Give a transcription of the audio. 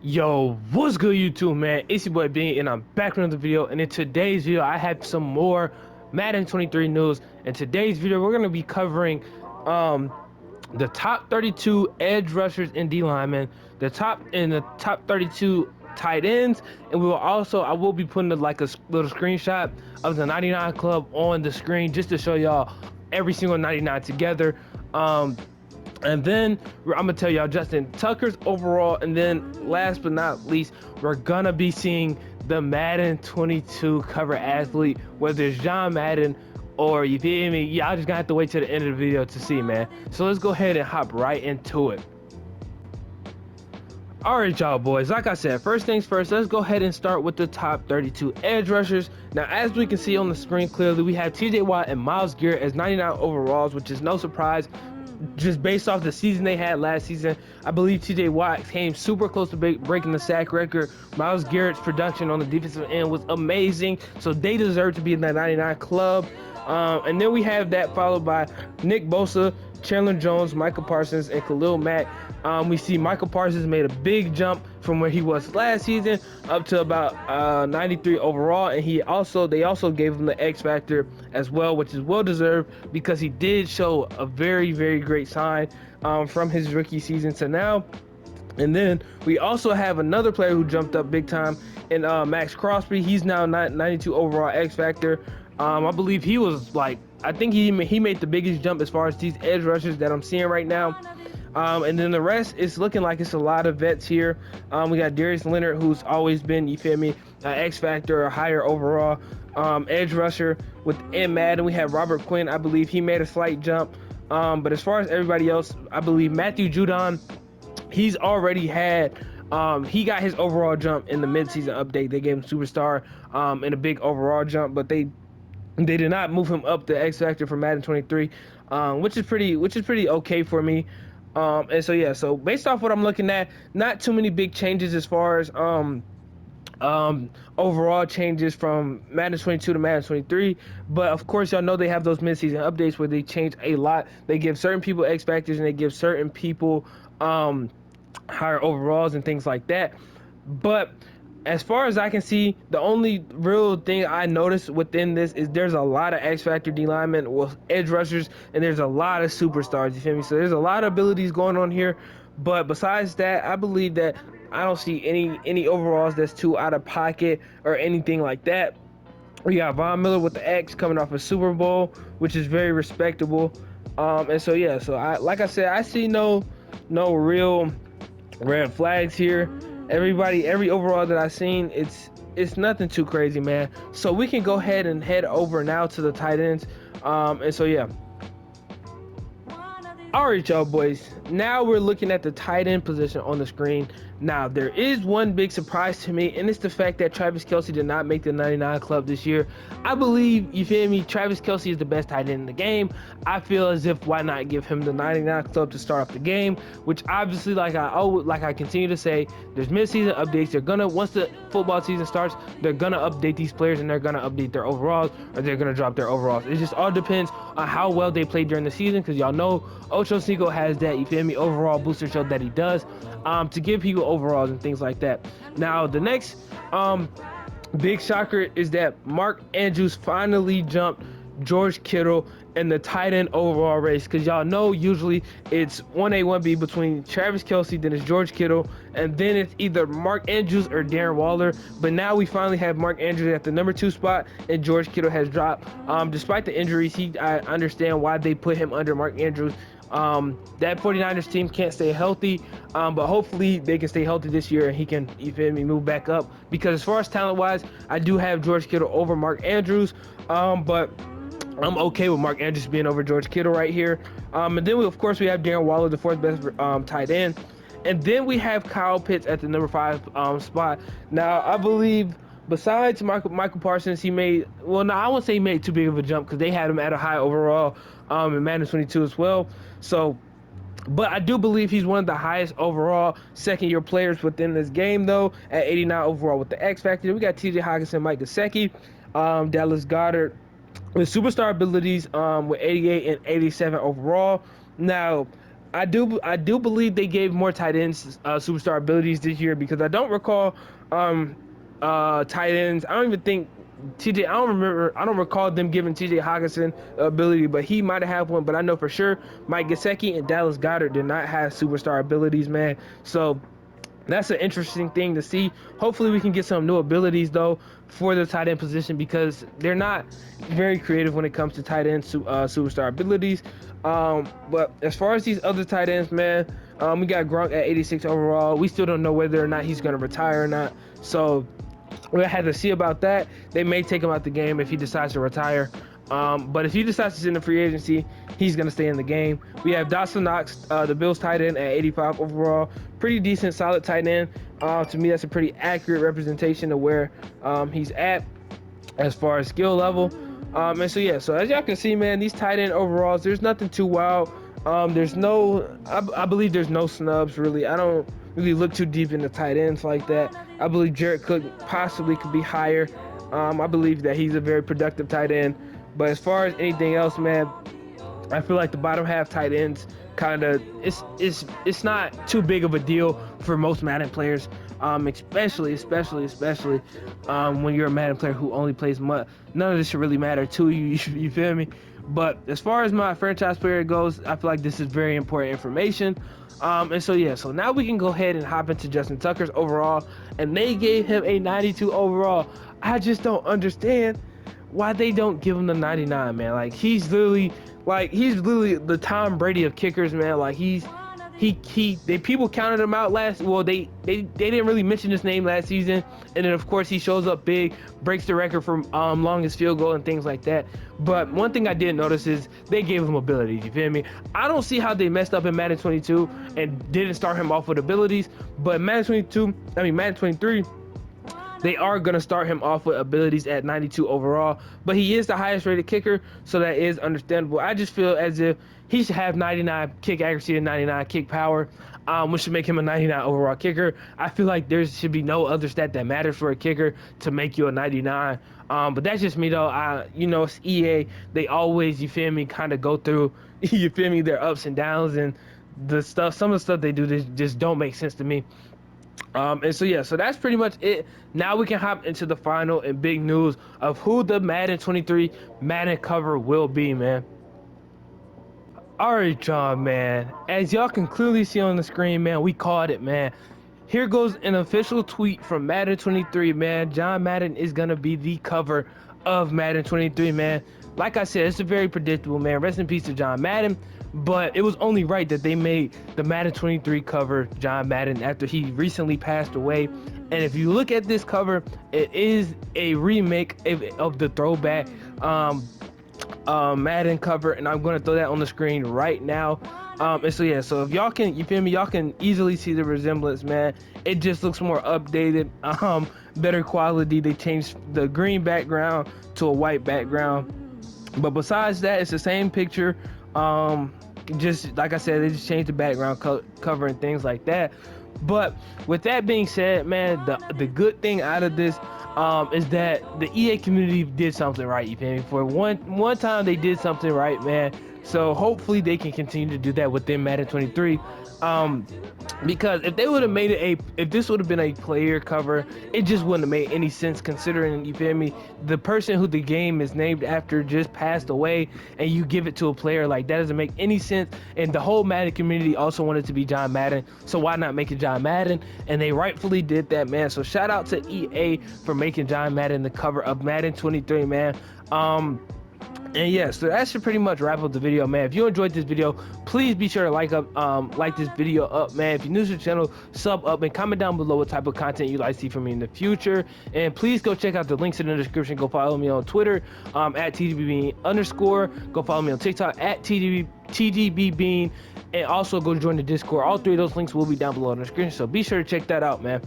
Yo, what's good YouTube, man? It's your boy Bean and I'm back with another video, and in today's video I have some more Madden 23 news. In today's video we're going to be covering the top 32 edge rushers and D linemen, the top 32 tight ends, and I will be putting like a little screenshot of the 99 club on the screen just to show y'all every single 99 together. And then I'm gonna tell y'all Justin Tucker's overall, and then last but not least, we're gonna be seeing the Madden 22 cover athlete, whether it's John Madden or, you feel me, y'all just gonna have to wait till the end of the video to see, man. So let's go ahead and hop right into it. Alright, y'all boys, like I said, first things first, let's go ahead and start with the top 32 edge rushers. Now, as we can see on the screen clearly, we have TJ Watt and Myles Garrett as 99 overalls, which is no surprise. Just based off the season they had last season, I believe TJ Watt came super close to breaking the sack record. Myles Garrett's production on the defensive end was amazing, so they deserve to be in that 99 club. And then we have that followed by Nick Bosa, Chandler Jones, Michael Parsons, and Khalil Mack. We see Michael Parsons made a big jump from where he was last season up to about 93 overall, and they also gave him the X Factor as well, which is well deserved because he did show a very, very great sign from his rookie season to now. And then we also have another player who jumped up big time in Max Crosby. He's now 92 overall X Factor. I believe he was like, I think he made the biggest jump as far as these edge rushers that I'm seeing right now. And then the rest, it's looking like it's a lot of vets here. We got Darius Leonard, who's always been, you feel me, X Factor or higher overall edge rusher. Within Madden, we have Robert Quinn. I believe he made a slight jump. But as far as everybody else, I believe Matthew Judon, he's already had, he got his overall jump in the midseason update. They gave him superstar and a big overall jump, but they did not move him up the X Factor for Madden 23, which is pretty okay for me. And so yeah, so based off what I'm looking at, not too many big changes as far as overall changes from Madden 22 to Madden 23. But of course, y'all know they have those midseason updates where they change a lot. They give certain people X Factors and they give certain people higher overalls and things like that. But as far as I can see, the only real thing I noticed within this is there's a lot of X Factor D linemen with edge rushers, and there's a lot of superstars, you feel me? So there's a lot of abilities going on here. But besides that, I believe that I don't see any overalls that's too out of pocket or anything like that. We got Von Miller with the X coming off a Super Bowl, which is very respectable. And so yeah, so like I said, I see no real red flags here. Every overall that I've seen, it's nothing too crazy, man. So we can go ahead and head over now to the tight ends. And so yeah. Alright, y'all boys, now we're looking at the tight end position on the screen. Now, there is one big surprise to me, and it's the fact that Travis Kelce did not make the 99 club this year. I believe, you feel me, Travis Kelce is the best tight end in the game. I feel as if, why not give him the 99 club to start off the game, which obviously, like I continue to say, there's mid-season updates. They're gonna, once the football season starts, they're gonna update these players, and they're gonna update their overalls, or they're gonna drop their overalls. It just all depends on how well they played during the season, because y'all know Ocho Cinco has that, you feel me, overall booster show that he does to give people overalls and things like that. Now, the next big shocker is that Mark Andrews finally jumped George Kittle in the tight end overall race, because y'all know usually it's 1A, 1B between Travis Kelce, then it's George Kittle, and then it's either Mark Andrews or Darren Waller. But now we finally have Mark Andrews at the number 2 spot, and George Kittle has dropped. Despite the injuries, I understand why they put him under Mark Andrews. That 49ers team can't stay healthy, but hopefully they can stay healthy this year and he can, you feel me, move back up, because as far as talent wise, I do have George Kittle over Mark Andrews, but I'm okay with Mark Andrews being over George Kittle right here. And then of course we have Darren Waller, the 4th best tight end, and then we have Kyle Pitts at the number 5 spot. Now, I believe besides Michael Parsons, he made, well, no, I won't say he made too big of a jump, because they had him at a high overall in Madden 22 as well. So, but I do believe he's one of the highest overall second-year players within this game, though, at 89 overall with the X Factor. We got T.J. Hockenson, Mike Gesicki, Dallas Goedert with superstar abilities with 88 and 87 overall. Now, I do believe they gave more tight ends superstar abilities this year, because I don't recall tight ends. I don't even think TJ. I don't recall them giving TJ Hawkinson ability, but he might have had one. But I know for sure Mike Gesicki and Dallas Goedert did not have superstar abilities, man. So that's an interesting thing to see. Hopefully we can get some new abilities though for the tight end position, because they're not very creative when it comes to tight end superstar abilities. But as far as these other tight ends, man, we got Gronk at 86 overall. We still don't know whether or not he's going to retire or not, so we'll have to see about that. They may take him out the game if he decides to retire. But if he decides to send a free agency, he's going to stay in the game. We have Dawson Knox, the Bills tight end, at 85 overall. Pretty decent, solid tight end. To me, that's a pretty accurate representation of where he's at as far as skill level. And so, yeah, so as y'all can see, man, these tight end overalls, there's nothing too wild. There's no, I believe there's no snubs, really. I don't really look too deep into tight ends like that. I believe Jared Cook possibly could be higher. I believe that he's a very productive tight end. But as far as anything else, man, I feel like the bottom half tight ends kind of it's not too big of a deal for most Madden players, especially when you're a Madden player who only plays MUT. None of this should really matter to you. You feel me? But as far as my franchise player goes, I feel like this is very important information. And so yeah, so now we can go ahead and hop into Justin Tucker's overall, and they gave him a 92 overall. I just don't understand why they don't give him the 99, man. Like he's literally the Tom Brady of kickers, man. Like people counted him out they didn't really mention his name last season, and then of course he shows up big, breaks the record for longest field goal and things like that. But one thing I did notice is they gave him abilities. You feel me? I don't see how they messed up in Madden 22 and didn't start him off with abilities, but Madden 23, they are going to start him off with abilities at 92 overall, but he is the highest rated kicker, so that is understandable. I just feel as if he should have 99 kick accuracy and 99 kick power, which should make him a 99 overall kicker. I feel like there should be no other stat that matters for a kicker to make you a 99. But that's just me though. It's EA. They always, you feel me, kind of go through, you feel me, their ups and downs, and some of the stuff they do just don't make sense to me. And so yeah, so that's pretty much it. Now we can hop into the final and big news of who the Madden 23 Madden cover will be, man. Alright, y'all, man, as y'all can clearly see on the screen, man, we called it, man. Here goes an official tweet from Madden 23, man. John Madden is gonna be the cover of Madden 23, man. Like I said, it's a very predictable, man. Rest in peace to John Madden. But it was only right that they made the Madden 23 cover John Madden after he recently passed away. And if you look at this cover, it is a remake of the throwback Madden cover, and I'm going to throw that on the screen right now. And so yeah, so if y'all can, you feel me, y'all can easily see the resemblance, man. It just looks more updated, better quality. They changed the green background to a white background, but besides that, it's the same picture. Just like I said, they just changed the background cover and things like that. But with that being said, man, the good thing out of this is that the EA community did something right. You feel me? For one time, they did something right, man. So hopefully they can continue to do that within Madden 23. Because if they would have made it if this would have been a player cover, it just wouldn't have made any sense, considering, you feel me, the person who the game is named after just passed away, and you give it to a player, like that doesn't make any sense. And the whole Madden community also wanted to be John Madden, so why not make it John Madden? And they rightfully did that, man. So shout out to EA for making John Madden the cover of Madden 23, man. And yeah, so that should pretty much wrap up the video, man. If you enjoyed this video, please be sure to like this video up, man. If you're new to the channel, sub up and comment down below what type of content you'd like to see from me in the future. And please go check out the links in the description. Go follow me on Twitter at TDBbean_. Go follow me on TikTok at TDBbean. And also go join the Discord. All three of those links will be down below in the description, so be sure to check that out, man.